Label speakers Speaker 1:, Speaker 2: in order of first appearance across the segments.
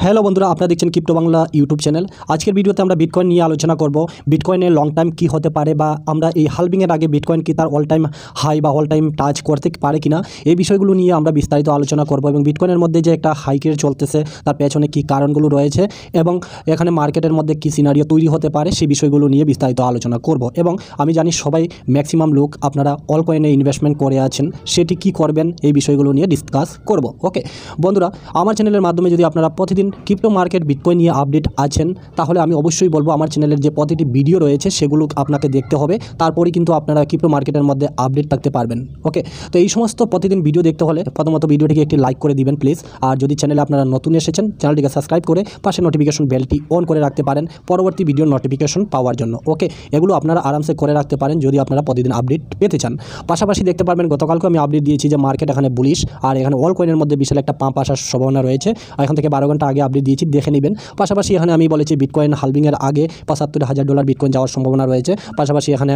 Speaker 1: Hello বন্ধুরা, আপনারা দেখছেন ক্রিপ্টো বাংলা ইউটিউব চ্যানেল। আজকের ভিডিওতে আমরা বিটকয়েন নিয়ে আলোচনা করব। বিটকয়েনের লং টাইম কি হতে পারে, বা আমরা এই হালভিংয়ের আগে বিটকয়েন কি তার অল টাইম হাই বা অল টাইম টাচ করতে পারে কিনা, এই বিষয়গুলো নিয়ে আমরা বিস্তারিত আলোচনা করব। এবং বিটকয়েনের মধ্যে যে একটা হাইকের চলতেছে তার পেছনে কি কারণগুলো রয়েছে, এবং এখানে মার্কেটের মধ্যে কি সিনারিও তৈরি হতে পারে, সেই বিষয়গুলো নিয়ে বিস্তারিত আলোচনা করব। এবং আমি জানি সবাই ম্যাক্সিমাম লোক আপনারা অল কয়েনে ইনভেস্টমেন্ট করে আছেন, সেটি কি করবেন এই বিষয়গুলো নিয়ে ডিসকাস করব। ওকে বন্ধুরা, আমার চ্যানেলের মাধ্যমে যদি আপনারা প্রতিদিন ক্রিপ্টো মার্কেট বিটকয়েন নিয়ে আপডেট আছেন, তাহলে আমি অবশ্যই বলবো আমার চ্যানেলের যে প্রতিটি ভিডিও রয়েছে সেগুলো আপনাকে দেখতে হবে, তারপরেই কিন্তু আপনারা ক্রিপ্টো মার্কেটের মধ্যে আপডেট থাকতে পারবেন। ওকে, তো এই সমস্ত প্রতিদিন ভিডিও দেখতে হলে প্রথমত ভিডিওটিকে একটি লাইক করে দিবেন প্লিজ। আর যদি চ্যানেলে আপনারা নতুন এসেছেন, চ্যানেলটিকে সাবস্ক্রাইব করে পাশে নোটিফিকেশন বেলটি অন করে রাখতে পারেন পরবর্তী ভিডিওর নোটিফিকেশন পাওয়ার জন্য। ওকে, এগুলো আপনারা আরামসে করে রাখতে পারেন যদি আপনারা প্রতিদিন আপডেট পেতে চান। পাশাপাশি দেখতে পারবেন গতকালকে আমি আপডেট দিয়েছি যে মার্কেট এখানে বুলিশ, আর এখানে অল কয়েনের মধ্যে বিশাল একটা পাম্প আসার সম্ভাবনা রয়েছে। এখান থেকে 12 ঘন্টা আগে আপডেট দিয়েছি, দেখে নেবেন। পাশাপাশি এখানে আমি বলেছি বিটকয়েন হালভিংয়ের আগে $75,000 বিটকয়েন যাওয়ার সম্ভাবনা রয়েছে। পাশাপাশি এখানে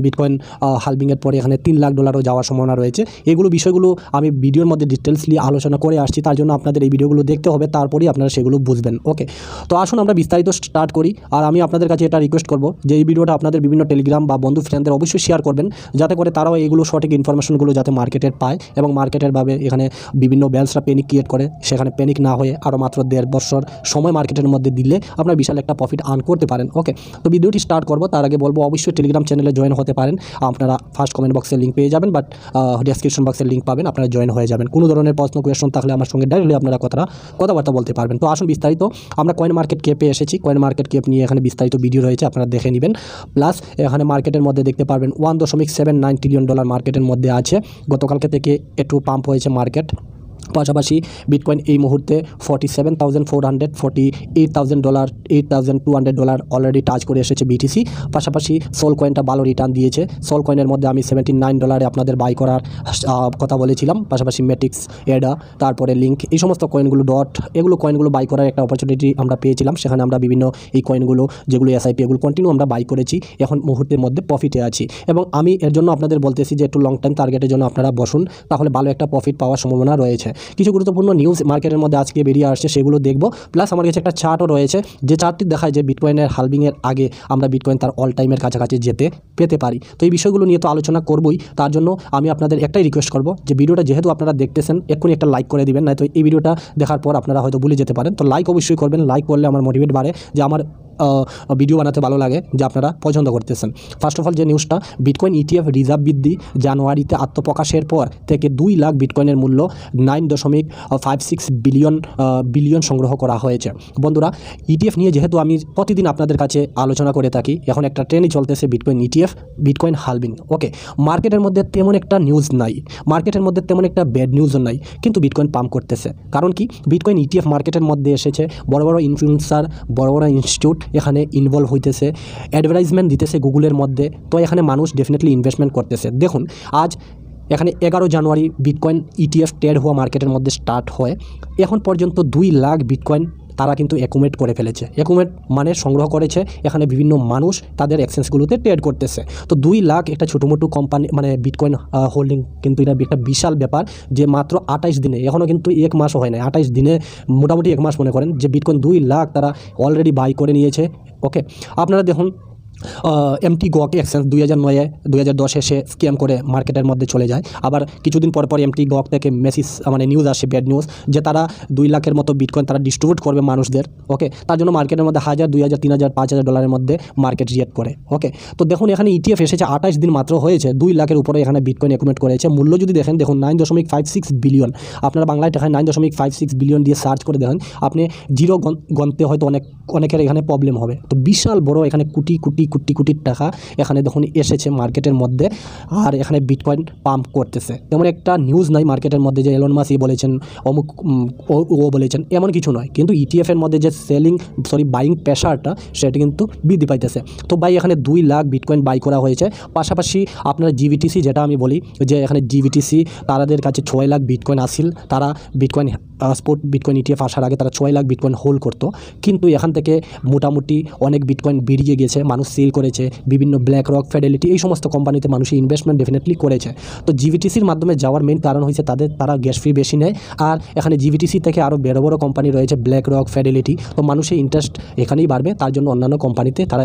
Speaker 1: বিটকয়েন হালভিংয়ের পরে এখানে $3 লাখ যাওয়ার সম্ভাবনা রয়েছে। এগুলো বিষয়গুলো আমি ভিডিওর মধ্যে ডিটেলসলি আলোচনা করে আসছি, তার জন্য আপনাদের এই ভিডিওগুলো দেখতে হবে, তারপরেই আপনারা সেগুলো বুঝবেন। ওকে, তো আসুন আমরা বিস্তারিত স্টার্ট করি। আর আমি আপনাদের কাছে এটা রিকোয়েস্ট করব যে এই ভিডিওটা আপনাদের বিভিন্ন টেলিগ্রাম বা বন্ধু ফ্রেন্ডদের অবশ্যই শেয়ার করবেন, যাতে করে তারাও এইগুলো সঠিক ইনফরমেশনগুলো যাতে মার্কেটের পায়, এবং মার্কেটের ভাবে এখানে বিভিন্ন ব্যালেন্সরা প্যানিক ক্রিয়েট করে, সেখানে প্যানিক না হয়ে আরও মাত্র 1.5 বছর সময় মার্কেটের মধ্যে দিলে আপনার বিশাল একটা প্রফিট আর্ন করতে পারেন। ওকে, তো ভিডিওটি স্টার্ট করব, তার আগে বলবো অবশ্যই টেলিগ্রাম চ্যানেলে জয়েন হতে পারেন। আপনারা ফার্স্ট কমেন্ট বক্সে লিঙ্ক পেয়ে যাবেন, বাট ডেসক্রিপশন বক্সে লিঙ্ক পাবেন, আপনারা জয়েন হয়ে যাবেন। কোনো ধরনের প্রশ্ন কোয়েশন থাকলে আমার সঙ্গে ডাইরেক্টলি আপনারা কথাবার্তা বলতে পারবেন। তো আসুন বিস্তারিত আমরা কয়েন মার্কেট ক্যাপে এসেছি। কয়েন মার্কেট ক্যাপ নিয়ে এখানে বিস্তারিত ভিডিও রয়েছে, আপনারা দেখে নেবেন। প্লাস এখানে মার্কেটের মধ্যে দেখতে পারবেন $1.79 ট্রিলিয়ন মার্কেটের মধ্যে আছে। গতকালকে থেকে একটু পাম্প হয়েছে মার্কেট। পাশাপাশি বিটকয়েন এই মুহূর্তে $47,400 $48,000 $8,200 অলরেডি টাচ করে এসেছে বিটিসি। পাশাপাশি সোল কয়েনটা ভালো রিটার্ন দিয়েছে। সোল কয়েনের মধ্যে আমি $79 আপনাদের বাই করার কথা বলেছিলাম। পাশাপাশি ম্যাটিক্স, এডা, তারপরে লিঙ্ক, এই সমস্ত কয়েনগুলো এগুলো কয়েনগুলো বাই করার একটা অপরচুনিটি আমরা পেয়েছিলাম। সেখানে আমরা বিভিন্ন এই কয়েনগুলো যেগুলো এসআইপি এগুলো কন্টিনিউ আমরা বাই করেছি। এখন মুহূর্তের মধ্যে প্রফিটে আছি, এবং আমি এর জন্য আপনাদের বলতেছি যে একটু লং টাইম টার্গেটের জন্য আপনারা বসুন, তাহলে ভালো একটা প্রফিট পাওয়ার সম্ভাবনা রয়েছে। কিছু গুরুত্বপূর্ণ নিউজ মার্কেটের মধ্যে আজকে বেরিয়ে আসছে, সেগুলো দেখব। প্লাস আমার কাছে একটা চার্টও রয়েছে, যে চার্টটি দেখায় যে বিটকয়েনের হালভিংয়ের আগে আমরা বিটকয়েন তার অল টাইমের কাছাকাছি পেতে পারি। তো এই বিষয়গুলো নিয়ে তো আলোচনা করবই, তার জন্য আমি আপনাদের একটাই রিকোয়েস্ট করব যে ভিডিওটা যেহেতু আপনারা দেখতেছেন, এক্ষুনি একটা লাইক করে দিবেন, নয়তো এই ভিডিওটা দেখার পর আপনারা হয়তো ভুলে যেতে পারেন। তো লাইক অবশ্যই করবেন, লাইক করলে আমার মোটিভেট বাড়ে যে আমার ভিডিও বানাতে ভালো লাগে, যে আপনারা পছন্দ করতেছেন। ফার্স্ট অফ অল যে নিউজটা, বিটকয়েন ইটিএফ রিজার্ভ বৃদ্ধি। জানুয়ারিতে আত্মপ্রকাশের পর থেকে 2 লাখ বিটকয়েনের মূল্য 9.56 বিলিয়ন সংগ্রহ করা হয়েছে। বন্ধুরা, ইটিএফ নিয়ে যেহেতু আমি প্রতিদিন আপনাদের কাছে আলোচনা করে থাকি, এখন একটা ট্রেনই চলতেছে বিটকয়েন ইটিএফ, বিটকয়েন হালভিং। ওকে, মার্কেটের মধ্যে তেমন একটা নিউজ নাই, মার্কেটের মধ্যে তেমন একটা ব্যাড নিউজও নাই, কিন্তু বিটকয়েন পাম্প করতেছে। কারণ কি, বিটকয়েন ইটিএফ মার্কেটের মধ্যে এসেছে, বড় বড় ইনফ্লুয়েন্সার, বড় বড় ইনস্টিটিউট এখানে ইনভলভ হইতেছে, অ্যাডভার্টাইজমেন্ট দিতেছে গুগলের মধ্যে। তো এখানে মানুষ ডেফিনেটলি ইনভেস্টমেন্ট করতেছে। দেখুন, আজ এখানে 11 জানুয়ারি বিটকয়েন ইটিএফ ট্রেড হওয়া মার্কেটের মধ্যে স্টার্ট হয়। এখন পর্যন্ত 2 লাখ বিটকয়েন তারা কিন্তু অ্যাকুমুলেট করে ফেলেছে। অ্যাকুমুলেট মানে সংগ্রহ করেছে, এখানে বিভিন্ন মানুষ তাদের এক্সচেঞ্জগুলোতে ট্রেড করতেছে। তো 2 লাখ একটা ছোটোমোটো কোম্পানি, মানে বিটকয়েন হোল্ডিং, কিন্তু এটা একটা বিশাল ব্যাপার যে মাত্র 28 দিনে, এখনও কিন্তু 1 মাসও হয় না, 28 দিনে মোটামুটি 1 মাস মনে করেন, যে বিটকয়েন 2 লাখ তারা অলরেডি বাই করে নিয়েছে। ওকে, আপনারা দেখুন এমটি গক এক্সচেঞ্জ 2009 2010 সে স্ক্যাম করে মার্কেটের মধ্যে চলে যায়। আবার কিছুদিন পর এমটি গক থেকে মেসেজ, মানে নিউজ আসে, ব্যাড নিউজ, যে তারা 2 লাখের মতো বিটকয়েন তারা ডিস্ট্রিবিউট করবে মানুষদের। ওকে, তার জন্য মার্কেটের মধ্যে $1,000 $2,000 $3,000 $5,000 মধ্যে মার্কেট রিয়েক্ট করে। ওকে, তো দেখুন এখানে ইটিএফ এসেছে, 28 দিন মাত্র হয়েছে, 2 লাখের উপরে এখানে বিটকয়েন অ্যাকুমুলেট করেছে। মূল্য যদি দেখুন 9.56 বিলিয়ন, আপনারা বাংলায় টাকায় 9.56 বিলিয়ন দিয়ে সার্চ করে দেখেন, আপনি জিরো গণতে হয়তো অনেকের এখানে প্রবলেম হবে। তো বিশাল বড় এখানে কোটি কোটি কোটি কোটি টাকা এখানে দেখুন এসেছে মার্কেটের মধ্যে, আর এখানে বিটকয়েন পাম্প করতেছে। তেমন একটা নিউজ নাই মার্কেটের মধ্যে যে এলন মাস্ক বলেছেন, অমুক ও বলেছেন, এমন কিছু নয়। কিন্তু ইটিএফের মধ্যে যে বাইং প্রেশারটা সেটা কিন্তু বৃদ্ধি পাইতেছে। তো ভাই এখানে 2 লাখ বিটকয়েন বাই করা হয়েছে। পাশাপাশি আপনার জিবিটিসি, যেটা আমি বলি যে এখানে জিবিটিসি তাদের কাছে 6 লাখ বিটকয়েন আসিল, তারা বিটকয়েন স্পট বিটকয়েন ইটিএফ আসার আগে তারা 6 লাখ বিটকয়েন হোল্ড করতো, কিন্তু এখান থেকে মোটামুটি অনেক বিটকয়েন বেরিয়ে গেছে, মানুষ সেল করেছে, বিভিন্ন ব্ল্যাক রক, ফিডেলিটি, এই সমস্ত কোম্পানিতে মানুষের ইনভেস্টমেন্ট ডেফিনেটলি করেছে। তো জিবিটিসির মাধ্যমে যাওয়ার মেইন কারণ হয়েছে তারা গ্যাস ফি বেশি নেয়, আর এখানে জিবিটিসি থেকে আরও বড় বড় কোম্পানি রয়েছে, ব্ল্যাক রক, ফিডেলিটি, তো মানুষের ইন্টারেস্ট এখানেই বাড়বে, তার জন্য অন্যান্য কোম্পানিতে তারা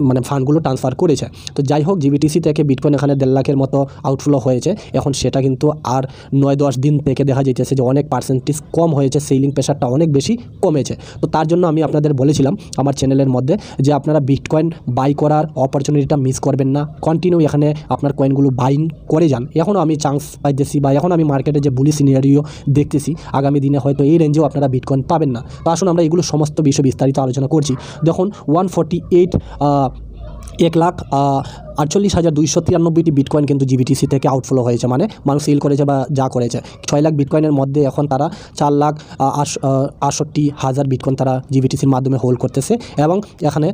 Speaker 1: মানে ফান্ডগুলো ট্রান্সফার করেছে। তো যাই হোক, জিবিটিসি থেকে বিটকয়েন এখানে 1.5 লাখের মতো আউটফ্লো হয়েছে। এখন সেটা কিন্তু আর 9-10 দিন থেকে দেখা যাইতেছে যে অনেক পার্সেন্টেজ কম হয়েছে, সেলিং প্রেশারটা অনেক বেশি কমেছে। তো তার জন্য আমি আপনাদের বলেছিলাম আমার চ্যানেলের মধ্যে যে আপনারা বিটকয়েন বাই করার অপরচুনিটিটা মিস করবেন না, কন্টিনিউ এখানে আপনার কয়েনগুলো বাইং করে যান। এখনও আমি চান্স পাইতেছি বা এখন আমি মার্কেটে যে বুলি সিনারিও দেখতেছি, আগামী দিনে হয়তো এই রেঞ্জেও আপনারা বিটকয়েন পাবেন না। তো আসুন আমরা এগুলো সমস্ত বিষয় বিস্তারিত আলোচনা করছি। দেখুন 148,48,293টি বিটকয়েন কিন্তু জিবিটিসি থেকে আউটফ্লো হয়েছে, মানে মানুষ সেল করেছে বা যা করেছে। 6 লাখ বিটকয়েনের মধ্যে এখন তারা 4,68,000 বিটকয়েন তারা জিবিটিসির মাধ্যমে হোল্ড করতেছে, এবং এখানে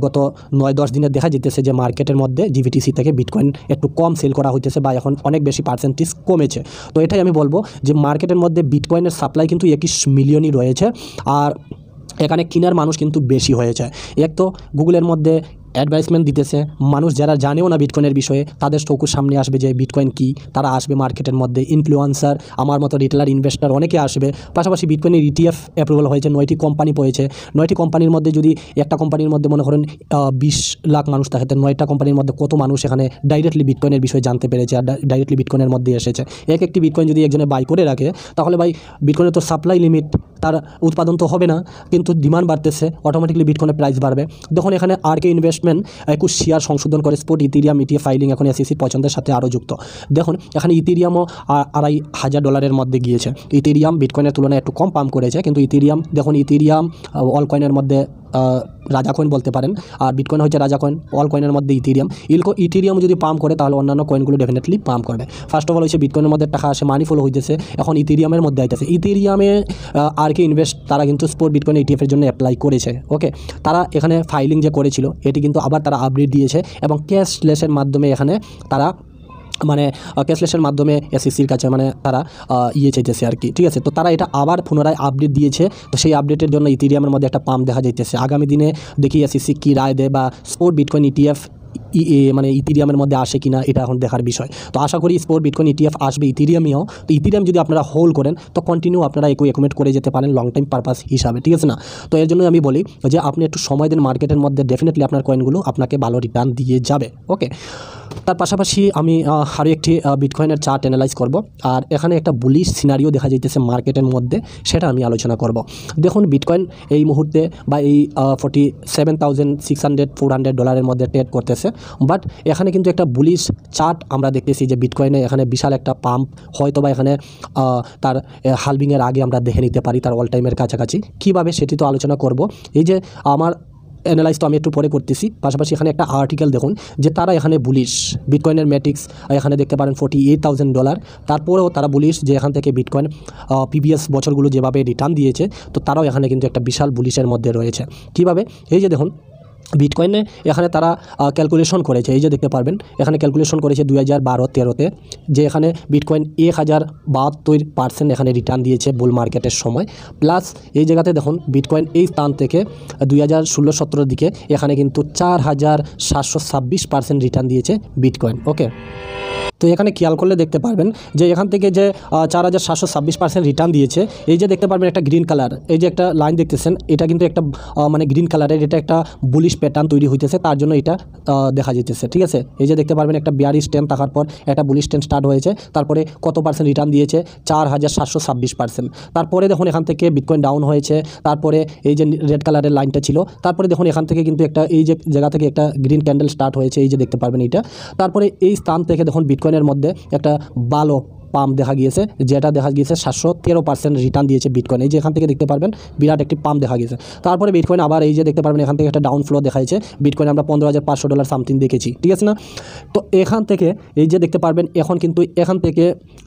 Speaker 1: গত 9-10 দিনে দেখা যেতেছে যে মার্কেটের মধ্যে জিবিটিসি থেকে বিটকয়েন একটু কম সেল করা হইতেছে বা এখন অনেক বেশি পার্সেন্টেজ কমেছে। তো এটাই আমি বলবো যে মার্কেটের মধ্যে বিটকয়েনের সাপ্লাই কিন্তু 21 মিলিয়নই রয়েছে, আর এখানে কেনার মানুষ কিন্তু বেশি হয়েছে। এক তো গুগলের মধ্যে অ্যাডভাইসমেন্ট দিতেছে, মানুষ যারা জানেও না বিটকয়েনের বিষয়ে তাদের চোখের সামনে আসবে যে বিটকয়েন কী, তারা আসবে মার্কেটের মধ্যে। ইনফ্লুয়েন্সার, আমার মতো রিটেলার ইনভেস্টর অনেকে আসবে। পাশাপাশি বিটকয়েনের ETF অ্যাপ্রুভাল হয়েছে, 9টি কোম্পানি পেয়েছে। 9টি কোম্পানির মধ্যে যদি একটা কোম্পানির মধ্যে মনে করেন 20 লাখ মানুষ থাকে, 9টা কোম্পানির মধ্যে কত মানুষ এখানে ডাইরেক্টলি বিটকয়েনের বিষয়ে জানতে পেরেছে আর ডাইরেক্টলি বিটকয়েনের মধ্যে এসেছে। একটি বিটকয়েন যদি একজনে বাই করে রাখে, তাহলে ভাই বিটকয়েনের তো সাপ্লাই লিমিট, তার উৎপাদন তো হবে না, কিন্তু ডিমান্ড বাড়তেছে, অটোমেটিকলি বিটকয়েনের প্রাইস বাড়বে। দেখুন এখানে RK ইনভেস্টমেন্ট 21 শেয়ার সংশোধন করে স্পট ইথেরিয়াম ETF ফাইলিং এখন SECর পছন্দের সাথে আরও যুক্ত। দেখুন এখানে ইথেরিয়ামও $2,500 মধ্যে গিয়েছে। ইথেরিয়াম বিটকয়েনের তুলনায় একটু কম পাম্প করেছে, কিন্তু ইথেরিয়াম দেখুন, ইথেরিয়াম অল কয়েনের মধ্যে রাজা কয়েন বলতে পারেন, আর বিটকয়েন হচ্ছে রাজা কয়েন। অল কয়েনের মধ্যে ইথেরিয়াম যদি পাম্প করে তাহলে অন্যান্য কয়েনগুলো ডেফিনেটলি পাম্প করবে। ফার্স্ট অফ অল হচ্ছে বিটকয়েনের মধ্যে টাকা আসে, মানি ফ্লো হইতেছে, এখন ইথেরিয়ামের মধ্যে আইতেছে। ইথেরিয়ামে RK ইনভেস্ট তারা কিন্তু স্পট বিটকয়েন ETF এর জন্য অ্যাপ্লাই করেছে। ওকে, তারা এখানে ফাইলিং যে করেছিল এটি কিন্তু আবার তারা আপডেট দিয়েছে, এবং ক্যাশলেসের মাধ্যমে এখানে তারা ক্যাশলেসের মাধ্যমে SECর কাছে তারা চাইতেছে আর কি, ঠিক আছে। তো তারা এটা আবার পুনরায় আপডেট দিয়েছে। তো সেই আপডেটের জন্য ইথেরিয়ামের মধ্যে একটা পাম্প দেখা যাইতেছে। আগামী দিনে দেখি SEC কী রায় দেয় বা স্পট বিটকয়েন ETF ইথেরিয়ামের মধ্যে আসে কিনা, এটা এখন দেখার বিষয়। তো আশা করি স্পট বিটকয়েন ETF আসবে ইথেরিয়ামেও। তো ইথেরিয়াম যদি আপনারা হোল্ড করেন তো কন্টিনিউ আপনারা অ্যাকুমুলেট করে যেতে পারেন লং টাইম পারপাস হিসাবে, ঠিক আছে না। তো এর জন্য আমি বলি যে আপনি একটু সময় দেন মার্কেটের মধ্যে, ডেফিনেটলি আপনার কয়েনগুলো আপনাকে ভালো রিটার্ন দিয়ে যাবে। ওকে, তার পাশাপাশি আমি আরও একটি বিটকয়েনের চার্ট অ্যানালাইজ করব, আর এখানে একটা বুলিশ সিনারিও দেখা যাইতেছে মার্কেটের মধ্যে, সেটা আমি আলোচনা করব। দেখুন বিটকয়েন এই মুহূর্তে বা এই $47,600-400 মধ্যে ট্রেড করতেছে, বাট এখানে কিন্তু একটা বুলিশ চার্ট আমরা দেখতেছি যে বিটকয়েনে এখানে বিশাল একটা পাম্প, হয়তো বা এখানে তার হালভিংয়ের আগে আমরা দেখে নিতে পারি তার অল টাইমের কাছাকাছি। কীভাবে সেটি তো আলোচনা করব। এই যে আমার অ্যানালাইজ তো আমি একটু পরে করতেছি, পাশাপাশি এখানে একটা আর্টিকেল দেখুন যে তারা এখানে বুলিশ বিটকয়েনের ম্যাট্রিক্স এখানে দেখতে পারেন $48,000। তারপরেও তারা বুলিশ যে এখান থেকে বিটকয়েন প্রিভিয়াস বছরগুলো যেভাবে রিটার্ন দিয়েছে, তো তারাও এখানে কিন্তু একটা বিশাল বুলিশের মধ্যে রয়েছে। কীভাবে? এই যে দেখুন বিটকয়েনে এখানে তারা ক্যালকুলেশন করেছে, এই যে দেখতে পারবেন এখানে ক্যালকুলেশন করেছে 2012-13-তে, যে এখানে বিটকয়েন 1072% এখানে রিটার্ন দিয়েছে বুল মার্কেটের সময়। প্লাস এই জায়গাতে দেখুন বিটকয়েন এই স্থান থেকে 2016-17 দিকে এখানে কিন্তু 4726% রিটার্ন দিয়েছে বিটকয়েন। ওকে, তো এখানে খেয়াল করলে দেখতে পারবেন যে এখান থেকে যে 4726% রিটার্ন দিয়েছে, এই যে দেখতে পারবেন একটা গ্রিন কালার, এই যে একটা লাইন দেখতেছেন, এটা কিন্তু একটা গ্রিন কালারের, এটা একটা বুলিশ প্যাটার্ন তৈরি হইতেছে, তার জন্য এটা দেখা যেতেছে, ঠিক আছে। এই যে দেখতে পারবেন একটা বিয়ারিশ ট্রেন্ড থাকার পর একটা বুলিশ ট্রেন্ড স্টার্ট হয়েছে, তারপরে কত পার্সেন্ট রিটার্ন দিয়েছে? 4726%। তারপরে দেখুন এখান থেকে বিটকয়েন ডাউন হয়েছে, তারপরে এই যে রেড কালারের লাইনটা ছিল, তারপরে দেখুন এখান থেকে কিন্তু একটা এই যে জায়গা থেকে একটা গ্রিন ক্যান্ডেল স্টার্ট হয়েছে, এই যে দেখতে পারবেন এটা। তারপরে এই স্থান থেকে দেখুন বিটকয়েনের মধ্যে একটা ভালো পাম্প দেখা গিয়েছে, যেটা দেখা গিয়েছে 713% রিটার্ন দিয়েছে বিটকয়েন। এই যে এখান থেকে দেখতে পারবেন বিরাট একটি পাম্প দেখা গিয়েছে। তারপরে বিটকয়েন আবার এই যে দেখতে পারবেন এখান থেকে একটা ডাউন ফ্লো দেখাইছে, বিটকয়েন আমরা $15,500 সামথিং দেখেছি, ঠিক আছে না। তো এখান থেকে এই যে দেখতে পারবেন এখন কিন্তু এখান থেকে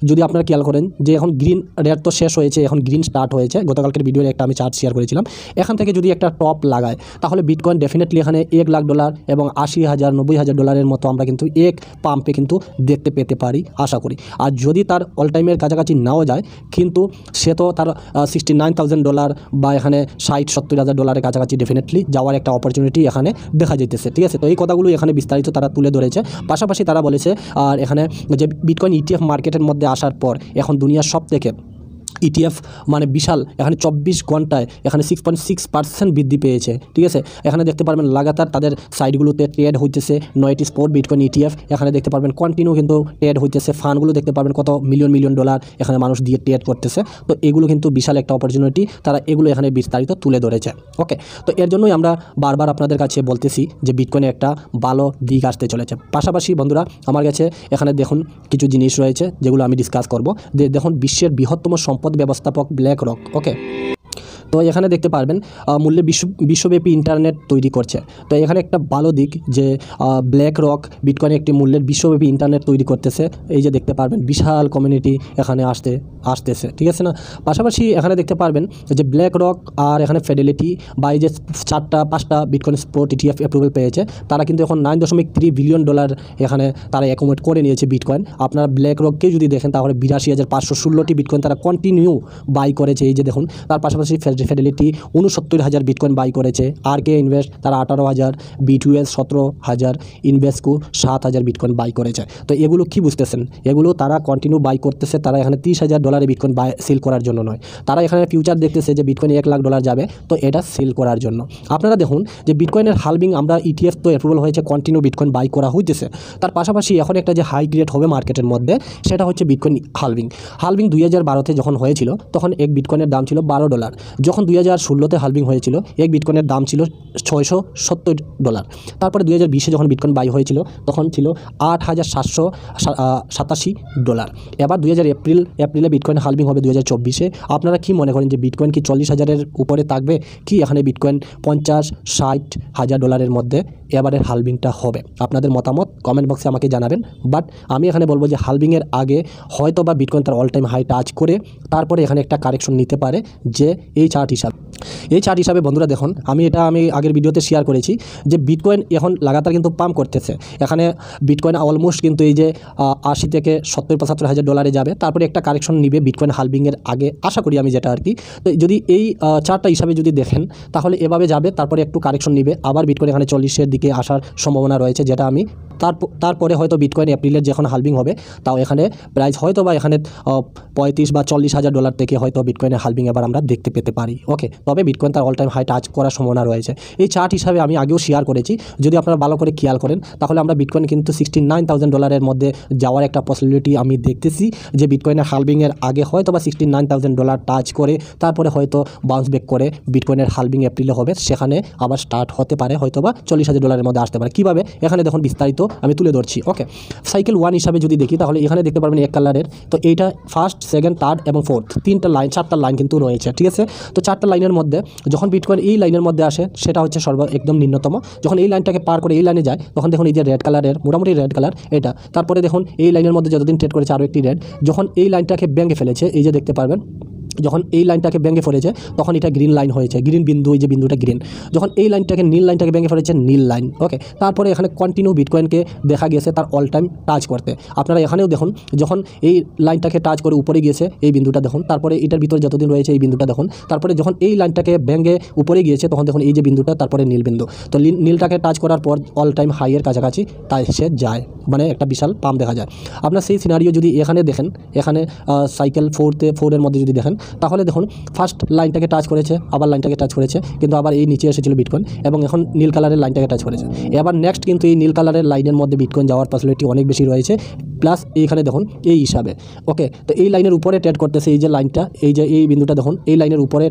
Speaker 1: যদি আপনারা খেয়াল করেন যে এখন গ্রিন রেড তো শেষ হয়েছে, এখন গ্রিন স্টার্ট হয়েছে। গতকালকের ভিডিওর একটা আমি চার্ট শেয়ার করেছিলাম। এখান থেকে যদি একটা টপ লাগায় তাহলে বিটকয়েন ডেফিনেটলি এখানে $1,00,000 এবং $80,000-90,000 মতো আমরা কিন্তু এক পাম্পে কিন্তু দেখতে পেতে পারি আশা করি। আর যদি তার অল টাইমের কাছাকাছি নাও যায়, কিন্তু সে তো তার $69,000 বা এখানে 60-70 হাজার ডলারের কাছাকাছি ডেফিনেটলি যাওয়ার একটা অপরচুনিটি এখানে দেখা যেতেছে। ঠিক আছে, তো এই কথাগুলো এখানে বিস্তারিত তারা তুলে ধরেছে। পাশাপাশি তারা বলেছে আর এখানে যে বিটকয়েন ETF মার্কেটের মধ্যে আসার পর এখন দুনিয়ার সব থেকে ETF মানে বিশাল, এখানে 24 ঘন্টায় এখানে 6.6% বৃদ্ধি পেয়েছে। ঠিক আছে, এখানে দেখতে পারবেন লাগাতার তাদের সাইটগুলোতে ট্রেড হইতেছে 9টি স্পট বিটকয়েন ETF, এখানে দেখতে পারবেন কন্টিনিউ কিন্তু ট্রেড হইতেছে। ফান্ডগুলো দেখতে পারবেন কত মিলিয়ন ডলার এখানে মানুষ দিয়ে ট্রেড করতেছে। তো এগুলো কিন্তু বিশাল একটা অপরচুনিটি, তারা এগুলো এখানে বিস্তারিত তুলে ধরেছে। ওকে, তো এর জন্যই আমরা বারবার আপনাদের কাছে বলতেছি যে বিটকয়েনে একটা ভালো দিক আসতে চলেছে। পাশাপাশি বন্ধুরা আমার কাছে এখানে দেখুন কিছু জিনিস রয়েছে যেগুলো আমি ডিসকাস করব। দেখুন বিশ্বের বৃহত্তম সম্পদ ব্যবস্থাপক ব্ল্যাকরক। ওকে, তো এখানে দেখতে পারবেন মূল্যে বিশ্বব্যাপী ইন্টারনেট তৈরি করছে। তো এখানে একটা ভালো দিক যে ব্ল্যাকরক বিটকয়েনে একটি মূল্যের বিশ্বব্যাপী ইন্টারনেট তৈরি করতেছে। এই যে দেখতে পারবেন বিশাল কমিউনিটি এখানে আসতেছে। ঠিক আছে না, পাশাপাশি এখানে দেখতে পারবেন যে ব্ল্যাকরক আর এখানে ফিডেলিটি বা এই যে 4-5টা বিটকয়েন স্পট ETF অ্যাপ্রুভাল পেয়েছে, তারা কিন্তু এখন $9.3 বিলিয়ন এখানে তারা অ্যাকোমোডেট করে নিয়েছে বিটকয়েন। আপনারা ব্ল্যাকরককে যদি দেখেন তাহলে 82,516টি বিটকয়েন তারা কন্টিনিউ বাই করেছে। এই যে দেখুন, তার পাশাপাশি ফিডেলিটি 69,000 বিটকয়েন বাই করেছে। RK ইনভেস্ট তারা 18,000, B2S 17,000, ইনভেস্টকো 7,000 বিটকয়েন বাই করেছে। তো এগুলো কি বুঝতেছেন, এগুলো তারা কন্টিনিউ বাই করতেছে। তারা এখানে $30,000 বিটকয়েন বাই সেল করার জন্য নয়, তারা এখানে ফিউচার দেখতেছে যে বিটকয়েন $1,00,000 যাবে, তো এটা সেল করার জন্য। আপনারা দেখুন যে বিটকয়েনের হালভিং আমরা ETF তো অ্যাপ্রুভাল হয়েছে, কন্টিনিউ বিটকয়েন বাই করা হইতেছে। তার পাশাপাশি এখন একটা যে হাই গ্রেড হবে মার্কেটের মধ্যে সেটা হচ্ছে বিটকয়েন হালভিং 2012-তে যখন হয়েছিল তখন এক বিটকয়েনের দাম ছিল $12। যখন 2016-তে হালভিং হয়েছিল এক বিটকয়েনের দাম ছিল $670। তারপরে 2020-এ যখন বিটকয়েন বাই হয়েছিল তখন ছিল $8,787। এবার এপ্রিলে বিটকয়েন হালভিং হবে 2024-এ। আপনারা কি মনে করেন যে বিটকয়েন কি 40,000-এর উপরে থাকবে, কি এখানে বিটকয়েন $50,000-60,000 মধ্যে এবারের হালভিংটা হবে? আপনাদের মতামত কমেন্ট বক্সে আমাকে জানাবেন। বাট আমি এখানে বলবো যে হালভিংয়ের আগে হয়তো বা বিটকয়েন তার অল টাইম হাই টাচ করে তারপরে এখানে একটা কারেকশন নিতে পারে। যে এই চার্ট হিসাবে বন্ধুরা দেখুন, আমি আগের ভিডিওতে শেয়ার করেছি যে বিটকয়েন এখন লাগাতার কিন্তু পাম্প করতেছে। এখানে বিটকয়েন অলমোস্ট কিন্তু এই যে $80,000-$75,000 যাবে, তারপরে একটা কারেকশন নিবে বিটকয়েন হালভিংয়ের আগে, আশা করি আমি যেটা আর কি। তো যদি এই চার্টটা হিসাবে যদি দেখেন তাহলে এভাবে যাবে, তারপরে একটু কারেকশন নিবে, আবার বিটকয়েন এখানে 40-এর দিকে আসার সম্ভাবনা রয়েছে, যেটা আমি তারপরে হয়তো বিটকয়েন এপ্রিলের যখন হালভিং হবে তাও এখানে প্রাইস হয়তো বা এখানে $35,000 বা $40,000 থেকে হয়তো বিটকয়েনের হালভিং এবার আমরা দেখতে পেতে পারি। ওকে, তবে বিটকয়েন তার অল টাইম হাই টাচ করার সম্ভাবনা রয়েছে। এই চার্ট হিসাবে আমি আগেও শেয়ার করেছি, যদি আপনারা ভালো করে খেয়াল করেন তাহলে আমরা বিটকয়েন কিন্তু $69,000-এর মধ্যে যাওয়ার একটা পসিবিলিটি আমি দেখতেছি, যে বিটকয়েনের হালভিংয়ের আগে হয়তো বা $69,000 টাচ করে তারপরে হয়তো বাউন্স ব্যাক করে বিটকয়েনের হালভিং এপ্রিলে হবে, সেখানে আবার স্টার্ট হতে পারে, হয়তো বা $40,000-এর মধ্যে আসতে পারে। কীভাবে এখানে দেখুন বিস্তারিত আমি তুলে ধরছি। ওকে, সাইকেল 1 হিসাবে যদি দেখি তাহলে এখানে দেখতে পারবেন এক কালারের, তো এইটা ফার্স্ট, সেকেন্ড, থার্ড এবং ফোর্থ 4টা লাইন কিন্তু রয়েছে। ঠিক আছে, তো 4টা লাইনের মধ্যে যখন বিটকয়েন এই লাইনের মধ্যে আসে সেটা হচ্ছে একদম নিম্নতম। যখন এই লাইনটাকে পার করে এই লাইনে যায় তখন দেখুন এই যে রেড কালারের, মোটামুটি রেড কালার এটা। তারপরে দেখুন এই লাইনের মধ্যে যতদিন ট্রেড করেছে আরও একটি রেড। যখন এই লাইনটাকে ভেঙে ফেলেছে, এই যে দেখতে পারবেন যখন এই লাইনটাকে ভেঙে ফেলেছে তখন এটা গ্রিন লাইন হয়েছে, গ্রিন বিন্দু, এই যে বিন্দুটা গ্রিন। যখন এই লাইনটাকে নীল লাইনটাকে ভেঙে ফেলেছে, নীল লাইন। ওকে, তারপরে এখানে কন্টিনিউ বিটকয়েনকে দেখা গেছে তার অল টাইম টাচ করতে। আপনারা এখানেও দেখুন যখন এই লাইনটাকে টাচ করে উপরে গিয়েছে এই বিন্দুটা দেখুন, তারপরে এটার ভিতরে যতদিন রয়েছে এই বিন্দুটা দেখুন, তারপরে যখন এই লাইনটাকে ভেঙে উপরে গিয়েছে তখন দেখুন এই যে বিন্দুটা, তারপরে নীল বিন্দু। তো নীলটাকে টাচ করার পর অল টাইম হাইয়ের কাছাকাছি তাই সে যায়, মানে একটা বিশাল পাম্প দেখা যায়। আপনার সেই সিনারিও যদি এখানে দেখেন, এখানে সাইকেল 4-এর মধ্যে যদি দেখেন তাহলে দেখুন ফার্স্ট লাইনটাকে টাচ করেছে, আবার লাইনটাকে টাচ করেছে, কিন্তু আবার এই নিচে এসেছিল বিটকয়েন এবং এখন নীল কালারের লাইনটাকে টাচ করেছে। এবার নেক্সট কিন্তু এই নীল কালারের লাইনের মধ্যে বিটকয়েন যাওয়ার পসিবিলিটি অনেক বেশি রয়েছে। প্লাস এইখানে দেখুন এই হিসাবে, ওকে, তো এই লাইনের উপরে ট্রেড করতেছে, এই যে লাইনটা, এই যে এই বিন্দুটা দেখুন এই লাইনের উপরে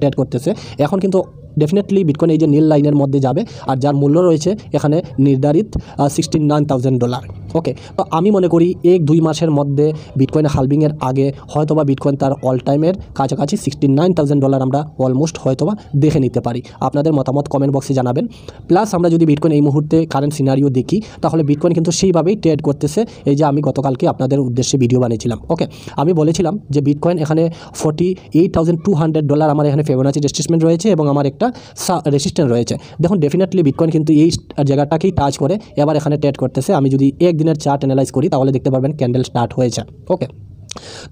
Speaker 1: ট্রেড করতেছে। এখন কিন্তু ডেফিনেটলি বিটকয়েন এই যে নীল লাইনের মধ্যে যাবে, আর যার মূল্য রয়েছে এখানে নির্ধারিত $69,000। ওকে, তো আমি মনে করি 1-2 মাসের মধ্যে বিটকয়েন হালভিংয়ের আগে হয়তোবা বিটকয়েন তার অল টাইমের কাছাকাছি $69,000 আমরা অলমোস্ট হয়তোবা দেখে নিতে পারি। আপনাদের মতামত কমেন্ট বক্সে জানাবেন। প্লাস আমরা যদি বিটকয়েন এই মুহূর্তে কারেন্ট সিনারিও দেখি তাহলে বিটকয়েন কিন্তু সেইভাবেই ট্রেড করতেছে, এই যে আমি গতকালকে আপনাদের উদ্দেশ্যে ভিডিও বানিয়েছিলাম। ওকে, আমি বলেছিলাম যে বিটকয়েন এখানে $48,200 আমার এখানে ফিবোনাচি রেজিস্ট্যান্স রয়েছে এবং আমার একটা রেজিস্ট্যান্স রয়েছে। দেখুন ডেফিনেটলি বিটকয়েন কিন্তু এই জায়গাটাকেই টাচ করে এবার এখানে ট্রেড করতেছে। আমি যদি একদিনের চার্ট অ্যানালাইজ করি তাহলে দেখতে পারবেন ক্যান্ডেল স্টার্ট হয়েছে। ওকে,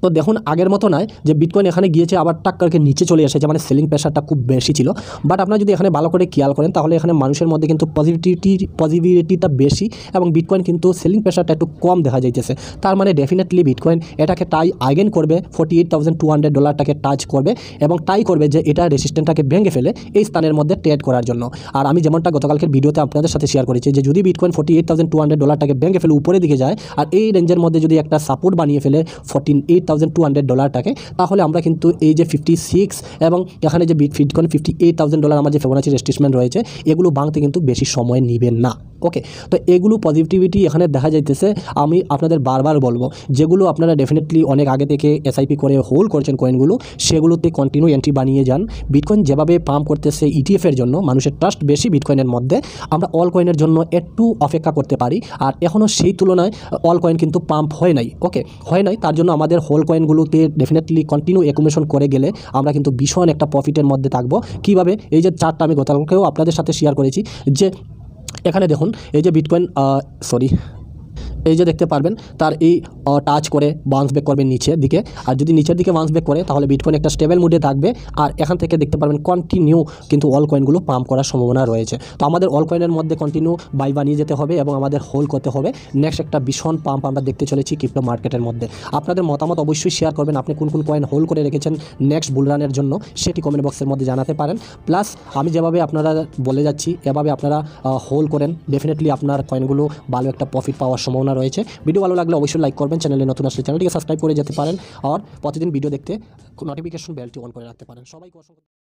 Speaker 1: তো দেখুন আগের মতো নয় যে বিটকয়েন এখানে গিয়েছে আবার টাক করে নিচে চলে এসেছে, মানে সেলিং প্রেশারটা খুব বেশি ছিল। বাট আপনারা যদি এখানে ভালো করে খেয়াল করেন তাহলে এখানে মানুষের মধ্যে কিন্তু পজিটিভিটিটা বেশি এবং বিটকয়েন কিন্তু সেলিং প্রেশারটা একটু কম দেখা যাইতেছে। তার মানে ডেফিনেটলি বিটকয়েন এটাকে আগেন করবে, $48,200 টাচ করবে এবং ট্রাই করবে যে এটা রেসিস্ট্যান্টটাকে ভেঙে ফেলে এই স্থানের মধ্যে ট্রেড করার জন্য। আর আমি যেমনটা গতকালকের ভিডিওতে আপনাদের সাথে শেয়ার করেছি যে যদি বিটকয়েন $48,200 ভেঙে ফেলে উপরের দিকে যায় আর এই রেঞ্জের মধ্যে যদি একটা সাপোর্ট বানিয়ে ফেলে $48,200 তাহলে আমরা কিন্তু এই যে 56 এবং এখানে যে বিটকয়েন $58,000 আমার যে ফিবোনাচি রেজিস্ট্রেশন রয়েছে এগুলো ভাঙতে কিন্তু বেশি সময় নেবে না। ওকে, তো এগুলো পজিটিভিটি এখানে দেখা যাইতেছে। আমি আপনাদের বারবার বলবো যেগুলো আপনারা ডেফিনেটলি অনেক আগে থেকে এসআইপি করে হোল্ড করছেন কয়েনগুলো, সেগুলোতে কন্টিনিউ এন্ট্রি বানিয়ে যান। বিটকয়েন যেভাবে পাম্প করতেছে ইটিএফের জন্য মানুষের ট্রাস্ট বেশি বিটকয়েনের মধ্যে, আমরা অল কয়েনের জন্য একটু অপেক্ষা করতে পারি। আর এখনও সেই তুলনায় অল কয়েন কিন্তু পাম্প হয় নাই, ওকে হয় নাই। তার জন্য আমাদের হোল কয়েনগুলোকে ডেফিনেটলি কন্টিনিউ অ্যাকুমুলেশন করে গেলে আমরা কিন্তু ভীষণ একটা প্রফিটের মধ্যে থাকবো। কীভাবে? এই যে চার্টটা আমি গতকালকেও আপনাদের সাথে শেয়ার করেছি যে এখানে দেখুন এই যে বিটকয়েন এই যে দেখতে পারবেন তার এই টাচ করে বাউন্স ব্যাক করবে নিচের দিকে, আর যদি নিচের দিকে বাউন্স ব্যাক করে তাহলে বিটকয়েন একটা স্টেবল মুডে থাকবে। আর এখান থেকে দেখতে পারবেন কন্টিনিউ কিন্তু অল কয়েনগুলো পাম্প করার সম্ভাবনা রয়েছে। তো আমাদের অল কয়েনের মধ্যে কন্টিনিউ বাই বানিয়ে যেতে হবে এবং আমাদের হোল্ড করতে হবে। নেক্সট একটা ভীষণ পাম্প আমরা দেখতে চলেছি ক্রিপ্টো মার্কেটের মধ্যে। আপনাদের মতামত অবশ্যই শেয়ার করবেন, আপনি কোন কোন কয়েন হোল্ড করে রেখেছেন নেক্সট বুলরানের জন্য সেটি কমেন্ট বক্সের মধ্যে জানাতে পারেন। প্লাস আমি যেভাবে আপনারা বলে যাচ্ছি এভাবে আপনারা হোল্ড করেন, ডেফিনেটলি আপনার কয়েনগুলো ভালো একটা প্রফিট পাওয়ার সম্ভাবনা রয়েছে। ভিডিও ভালো লাগলে অবশ্যই লাইক করবেন, চ্যানেলে নতুন আসলে চ্যানেলটিকে সাবস্ক্রাইব করে যেতে পারেন আর প্রতিদিন ভিডিও দেখতে নোটিফিকেশন বেলটি অন করে রাখতে পারেন। সবাইকে অসংখ্য